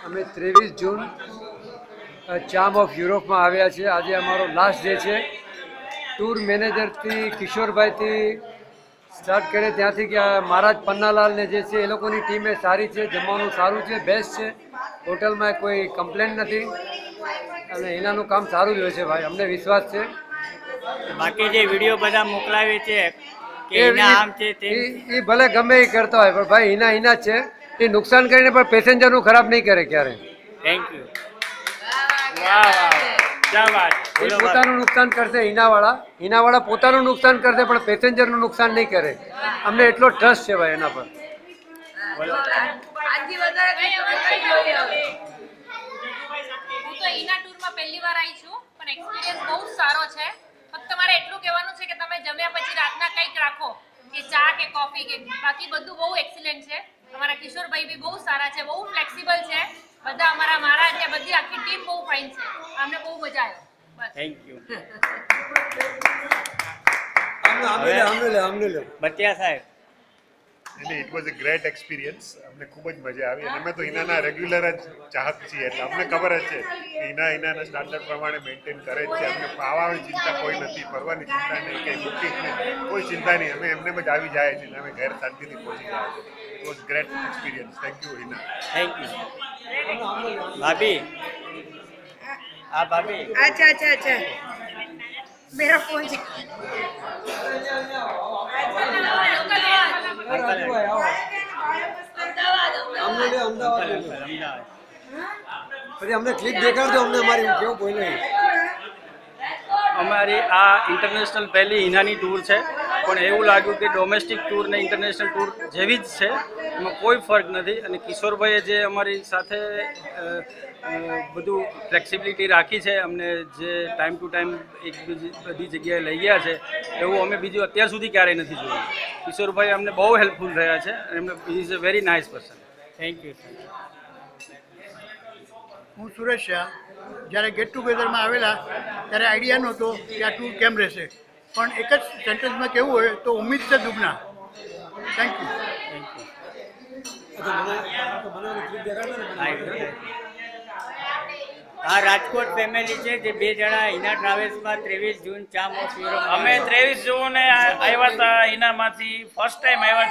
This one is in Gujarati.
અમે 23 જૂન ચામ ઓફ યુરોપમાં આવ્યા છીએ. આજે અમારો લાસ્ટ ડે છે. ટૂર મેનેજરથી કિશોરભાઈથી સ્ટાર્ટ કરે ત્યાંથી કે મહારાજ પન્નાલાલને જે છે એ લોકોની ટીમે સારી છે, જમવાનું સારું છે, બેસ્ટ છે, હોટલમાં કોઈ કમ્પ્લેન નથી અને એનાનું કામ સારું જ હોય છે ભાઈ, અમને વિશ્વાસ છે. બાકી જે વિડીયો બધા મોકલાવે છે કે એના આમ છે તે એ ભલે ગમે એ કરતા હોય પણ ભાઈ હિના જ છે. એ નુકસાન કરીને પણ પેસેન્જરનું ખરાબ નહીં કરે ક્યારે. Thank you. વાહ વાહ ક્યાં વાત. એ પોતાનું નુકસાન કરશે. હિનાવાળા પોતાનું નુકસાન કરશે પણ પેસેન્જરનું નુકસાન નહીં કરે. અમને એટલો ટ્રસ્ટ છે ભાઈ એના પર. હું તો ઈના ટૂરમાં પહેલી વાર આવી છું પણ એક્સપિરિયન્સ બહુ સારો છે. ફક્ત મારે એટલું કહેવાનું છે કે તમે જમ્યા પછી રાતના કંઈક રાખો કે ચા કે કોફી કે બાકી બધું બહુ એક્સિલન્ટ છે. અમારા કિશોરભાઈ બી બહુ સારા છે, બહુ ફ્લેક્સિબલ છે. બધા અમારા મહારાજ છે, બધી આખી ટીમ બહુ ફાઇન છે. અમને બહુ મજા આવ્યો. Thank you. અમને લે બત્યા સાહેબ. It was a great experience. અમને ખૂબ જ મજા આવી અને અમે તો હિનાના રેગ્યુલર જ ચાહક છીએ એટલે અમને ખબર જ છે કે હિનાના સ્ટાન્ડર્ડ પ્રમાણે મેન્ટેન કરે જ છે. અમને ખાવાની ચિંતા કોઈ નથી, ફરવાની ચિંતા નહીં, કંઈ બુકિંગની કોઈ ચિંતા નહીં. અમે એમને જ આવી જાય છે અને અમે ઘેર શાંતિથી પહોંચી જાય છે. It was great experience. Thank you Hina. Thank you. ભાભી આ ભાભી अच्छा मेरा फोन પછી અમને ક્લિપ દેખાડજો, અમને અમારી કેવું બોલે. અમારી આ ઇન્ટરનેશનલ પહેલી હિનાની ટૂર છે પણ એવું લાગ્યું કે ડોમેસ્ટિક ટૂર ને ઇન્ટરનેશનલ ટૂર જેવી જ છે, એમાં કોઈ ફરક નથી. અને કિશોરભાઈએ જે અમારી સાથે બધું ફ્લેક્સિબિલિટી રાખી છે, અમને જે ટાઈમ ટુ ટાઈમ એક બધી જગ્યાએ લઈ ગયા છે એવું અમે બીજું અત્યાર સુધી ક્યારેય નથી જોયું. કિશોરભાઈ અમને બહુ હેલ્પફુલ રહ્યા છે અને એમને is a very nice person. Thank you. હું સુરેશ શાહ. જ્યારે ગેટ ટુગેધરમાં આવેલા ત્યારે આઈડિયા નહોતો કે આ ટૂર કેમ રહેશે, પણ એક જ સેન્ટેન્સમાં કહેવું હોય તો ઉમ્મીદ છે દુગના. Thank you. આ રાજકોટ ફેમિલી છે જે 2 જણા હિના ટ્રાવેલ્સમાં 23 જૂન ચામ ઓફ યુરોપ. અમે 23 જૂને આવ્યા હતા હિનામાંથી, ફર્સ્ટ ટાઈમ આવ્યા